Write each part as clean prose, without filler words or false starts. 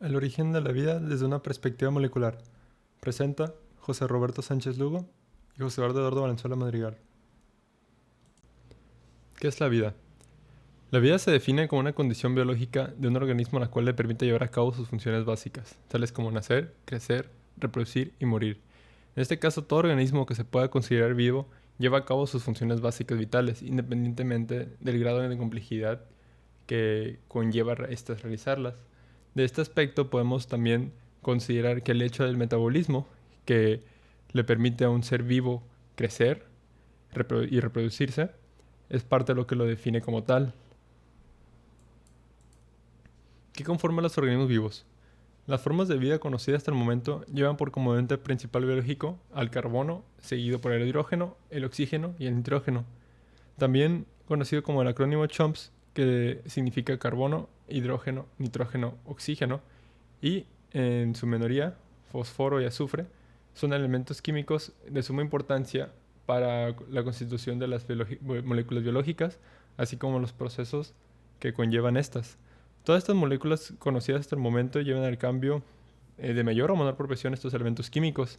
El origen de la vida desde una perspectiva molecular. Presenta José Roberto Sánchez Lugo y José Eduardo Valenzuela Madrigal. ¿Qué es la vida? La vida se define como una condición biológica de un organismo a la cual le permite llevar a cabo sus funciones básicas, tales como nacer, crecer, reproducir y morir. En este caso, todo organismo que se pueda considerar vivo lleva a cabo sus funciones básicas vitales, independientemente del grado de complejidad que conlleva realizarlas. De este aspecto podemos también considerar que el hecho del metabolismo, que le permite a un ser vivo crecer y reproducirse, es parte de lo que lo define como tal. ¿Qué conforma los organismos vivos? Las formas de vida conocidas hasta el momento llevan por componente principal biológico al carbono, seguido por el hidrógeno, el oxígeno y el nitrógeno. También conocido como el acrónimo CHOMPS, que significa carbono, hidrógeno, nitrógeno, oxígeno, y en su minoría, fósforo y azufre, son elementos químicos de suma importancia para la constitución de las moléculas biológicas, así como los procesos que conllevan estas. Todas estas moléculas conocidas hasta el momento llevan al cambio de mayor o menor proporción estos elementos químicos,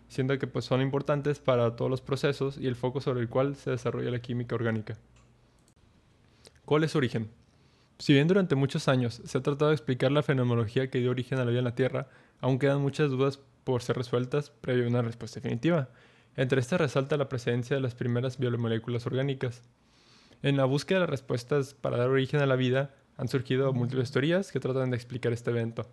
siendo que pues, son importantes para todos los procesos y el foco sobre el cual se desarrolla la química orgánica. ¿Cuál es su origen? Si bien durante muchos años se ha tratado de explicar la fenomenología que dio origen a la vida en la Tierra, aún quedan muchas dudas por ser resueltas previo a una respuesta definitiva. Entre estas resalta la presencia de las primeras biomoléculas orgánicas. En la búsqueda de respuestas para dar origen a la vida, han surgido múltiples teorías que tratan de explicar este evento.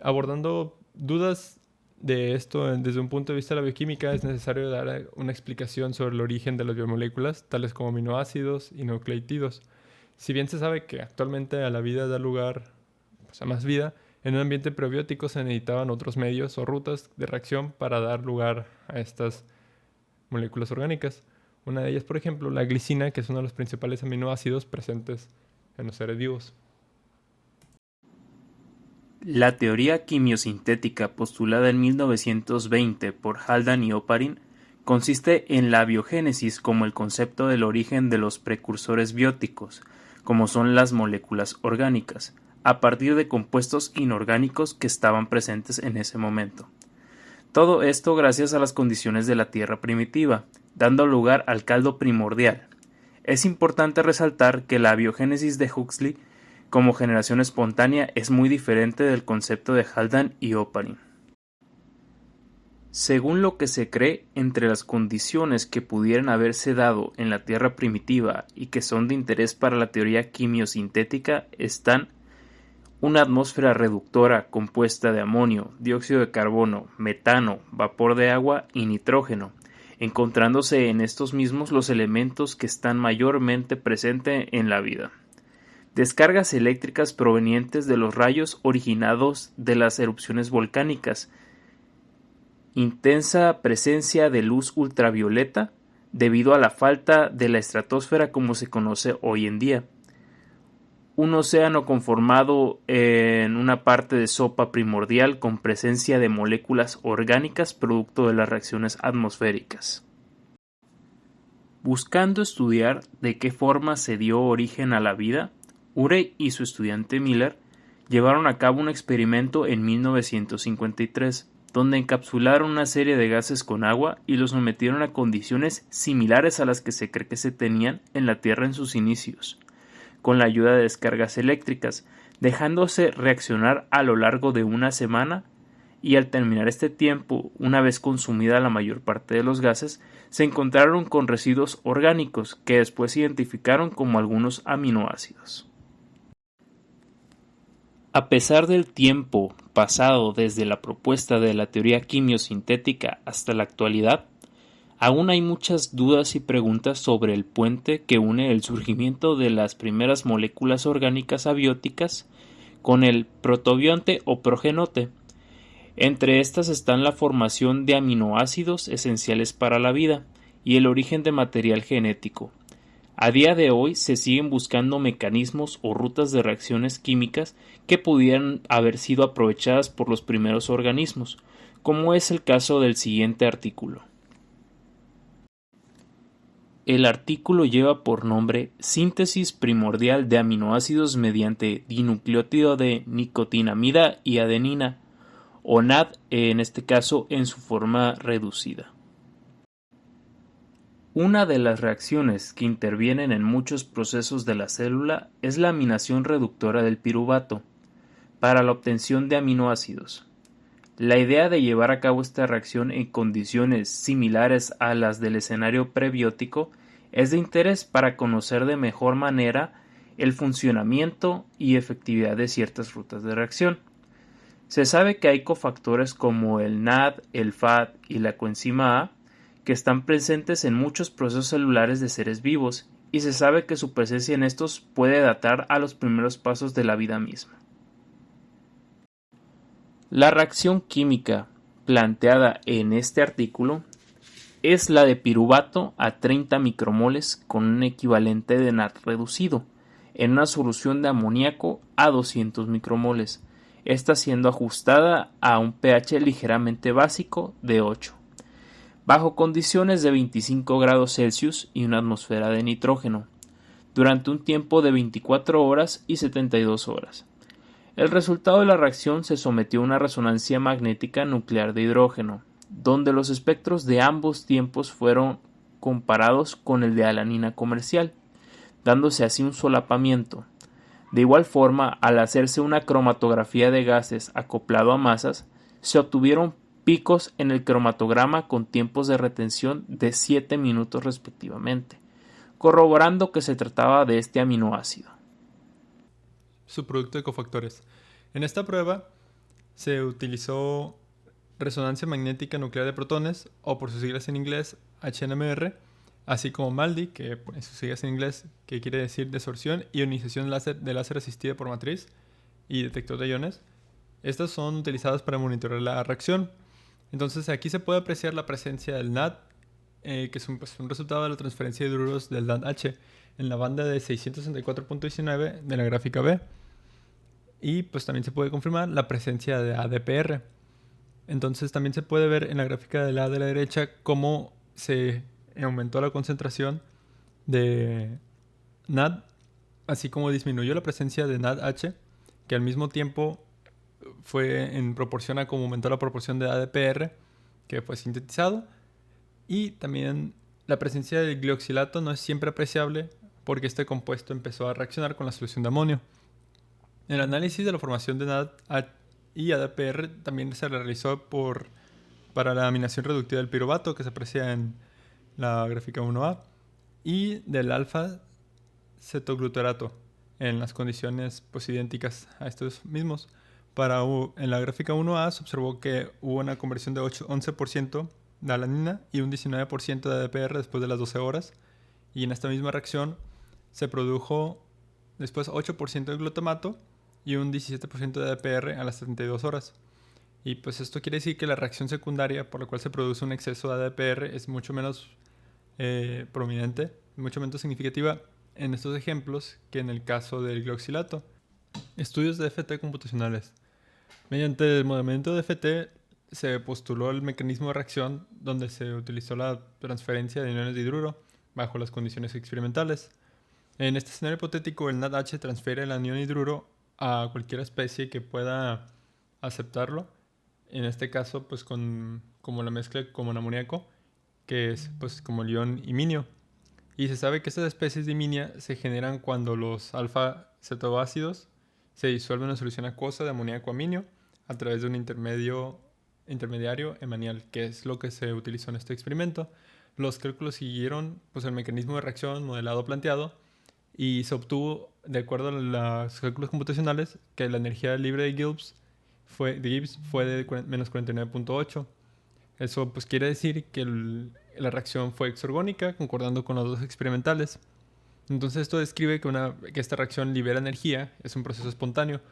Abordando dudas de esto desde un punto de vista de la bioquímica, es necesario dar una explicación sobre el origen de las biomoléculas, tales como aminoácidos y nucleótidos. Si bien se sabe que actualmente a la vida da lugar a más vida, en un ambiente prebiótico se necesitaban otros medios o rutas de reacción para dar lugar a estas moléculas orgánicas. Una de ellas, por ejemplo, la glicina, que es uno de los principales aminoácidos presentes en los seres vivos. La teoría quimiosintética postulada en 1920 por Haldane y Oparin consiste en la biogénesis como el concepto del origen de los precursores bióticos, como son las moléculas orgánicas, a partir de compuestos inorgánicos que estaban presentes en ese momento. Todo esto gracias a las condiciones de la Tierra primitiva, dando lugar al caldo primordial. Es importante resaltar que la biogénesis de Huxley como generación espontánea es muy diferente del concepto de Haldane y Oparin. Según lo que se cree, entre las condiciones que pudieran haberse dado en la Tierra primitiva y que son de interés para la teoría quimiosintética están una atmósfera reductora compuesta de amonio, dióxido de carbono, metano, vapor de agua y nitrógeno, encontrándose en estos mismos los elementos que están mayormente presentes en la vida. Descargas eléctricas provenientes de los rayos originados de las erupciones volcánicas, intensa presencia de luz ultravioleta debido a la falta de la estratosfera como se conoce hoy en día, un océano conformado en una parte de sopa primordial con presencia de moléculas orgánicas producto de las reacciones atmosféricas. Buscando estudiar de qué forma se dio origen a la vida, Urey y su estudiante Miller llevaron a cabo un experimento en 1953, donde encapsularon una serie de gases con agua y los sometieron a condiciones similares a las que se cree que se tenían en la Tierra en sus inicios, con la ayuda de descargas eléctricas, dejándose reaccionar a lo largo de una semana, y al terminar este tiempo, una vez consumida la mayor parte de los gases, se encontraron con residuos orgánicos que después se identificaron como algunos aminoácidos. A pesar del tiempo pasado desde la propuesta de la teoría quimiosintética hasta la actualidad, aún hay muchas dudas y preguntas sobre el puente que une el surgimiento de las primeras moléculas orgánicas abióticas con el protobionte o progenote. Entre estas están la formación de aminoácidos esenciales para la vida y el origen de material genético. A día de hoy se siguen buscando mecanismos o rutas de reacciones químicas que pudieran haber sido aprovechadas por los primeros organismos, como es el caso del siguiente artículo. el artículo lleva por nombre Síntesis primordial de aminoácidos mediante dinucleótido de nicotinamida y adenina, o NAD en este caso en su forma reducida. Una de las reacciones que intervienen en muchos procesos de la célula es la aminación reductora del piruvato, para la obtención de aminoácidos. La idea de llevar a cabo esta reacción en condiciones similares a las del escenario prebiótico es de interés para conocer de mejor manera el funcionamiento y efectividad de ciertas rutas de reacción. Se sabe que hay cofactores como el NAD, el FAD y la coenzima A que están presentes en muchos procesos celulares de seres vivos, y se sabe que su presencia en estos puede datar a los primeros pasos de la vida misma. La reacción química planteada en este artículo es la de piruvato a 30 micromoles con un equivalente de NAD reducido en una solución de amoníaco a 200 micromoles, esta siendo ajustada a un pH ligeramente básico de 8, bajo condiciones de 25 grados Celsius y una atmósfera de nitrógeno, durante un tiempo de 24 horas y 72 horas. El resultado de la reacción se sometió a una resonancia magnética nuclear de hidrógeno, donde los espectros de ambos tiempos fueron comparados con el de alanina comercial, dándose así un solapamiento. De igual forma, al hacerse una cromatografía de gases acoplado a masas, se obtuvieron picos en el cromatograma con tiempos de retención de 7 minutos respectivamente, corroborando que se trataba de este aminoácido. Su producto de cofactores. En esta prueba se utilizó resonancia magnética nuclear de protones, o por sus siglas en inglés HNMR, así como MALDI, que por sus siglas en inglés, que quiere decir desorción, ionización de láser asistida por matriz y detector de iones. Estas son utilizadas para monitorear la reacción. Entonces aquí se puede apreciar la presencia del NAD, que es un resultado de la transferencia de hidruros del NADH en la banda de 664.19 de la gráfica B. Y pues también se puede confirmar la presencia de ADPR. Entonces también se puede ver en la gráfica de la derecha cómo se aumentó la concentración de NAD, así como disminuyó la presencia de NADH, que al mismo tiempo fue en proporción a cómo aumentó la proporción de ADPR que fue sintetizado. Y también la presencia del glioxilato no es siempre apreciable porque este compuesto empezó a reaccionar con la solución de amonio. El análisis de la formación de NAD y ADPR también se realizó para la aminación reductiva del piruvato, que se aprecia en la gráfica 1A, y del alfa-cetoglutarato en las condiciones pues idénticas a estos mismos. En la gráfica 1A se observó que hubo una conversión de 11% de alanina y un 19% de ADPR después de las 12 horas, y en esta misma reacción se produjo después 8% de glutamato y un 17% de ADPR a las 72 horas. Y pues esto quiere decir que la reacción secundaria por la cual se produce un exceso de ADPR es mucho menos prominente, mucho menos significativa en estos ejemplos que en el caso del glioxilato. Estudios de FT computacionales. Mediante el modelamiento de FT se postuló el mecanismo de reacción donde se utilizó la transferencia de iones de hidruro bajo las condiciones experimentales. En este escenario hipotético, el NADH transfiere el anión hidruro a cualquier especie que pueda aceptarlo. En este caso, pues como la mezcla como en amoníaco, que es pues como el ion iminio. Y se sabe que estas especies de iminia se generan cuando los alfa-cetoácidos se disuelven en una solución acuosa de amoníaco aminio a través de un intermediario hemanial, que es lo que se utilizó en este experimento. Los cálculos siguieron pues el mecanismo de reacción modelado planteado, y se obtuvo, de acuerdo a los cálculos computacionales, que la energía libre de Gibbs fue de menos 49.8. Eso pues quiere decir que la reacción fue exorgónica, concordando con los dos experimentales. Entonces esto describe que esta reacción libera energía, es un proceso espontáneo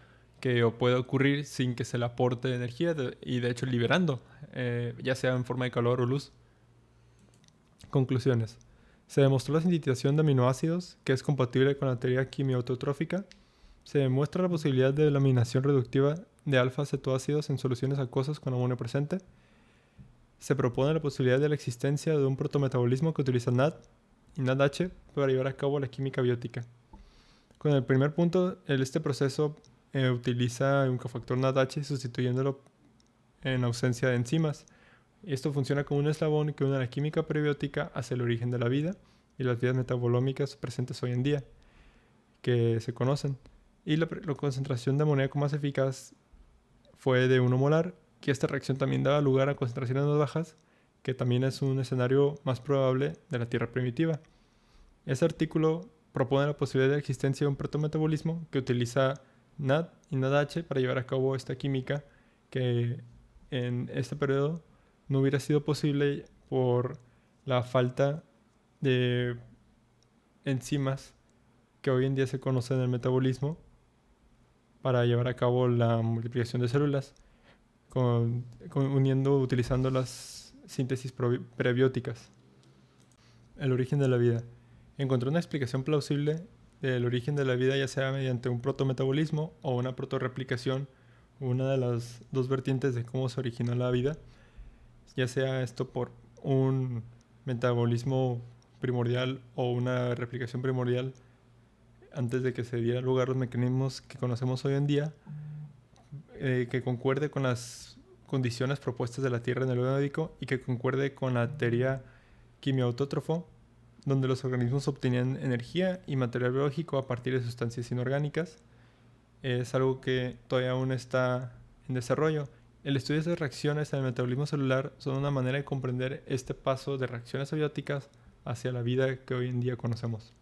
que puede ocurrir sin que se le aporte energía y de hecho liberando, ya sea en forma de calor o luz. Conclusiones. Se demostró la sintetización de aminoácidos, que es compatible con la teoría quimioautótrofica. Se demuestra la posibilidad de la aminación reductiva de alfa-cetoácidos en soluciones acuosas con amonio presente. Se propone la posibilidad de la existencia de un protometabolismo que utiliza NAD y NADH para llevar a cabo la química biótica. Con el primer punto, este proceso utiliza un cofactor NADH sustituyéndolo en ausencia de enzimas. Esto funciona como un eslabón que une la química prebiótica hacia el origen de la vida y las vías metabolómicas presentes hoy en día, que se conocen. Y la concentración de amoníaco más eficaz fue de 1 molar, que esta reacción también daba lugar a concentraciones más bajas, que también es un escenario más probable de la Tierra primitiva. Este artículo propone la posibilidad de la existencia de un protometabolismo que utiliza NAD y NADH para llevar a cabo esta química que en este periodo no hubiera sido posible por la falta de enzimas que hoy en día se conocen en el metabolismo para llevar a cabo la multiplicación de células, utilizando las síntesis prebióticas. El origen de la vida. Encontró una explicación plausible del origen de la vida, ya sea mediante un protometabolismo o una protoreplicación, una de las dos vertientes de cómo se originó la vida, ya sea esto por un metabolismo primordial o una replicación primordial antes de que se diera lugar a los mecanismos que conocemos hoy en día, que concuerde con las condiciones propuestas de la Tierra en el Oligoceno y que concuerde con la teoría quimiautótrofo, donde los organismos obtenían energía y material biológico a partir de sustancias inorgánicas. Es algo que todavía aún está en desarrollo. El estudio de estas reacciones en el metabolismo celular son una manera de comprender este paso de reacciones abióticas hacia la vida que hoy en día conocemos.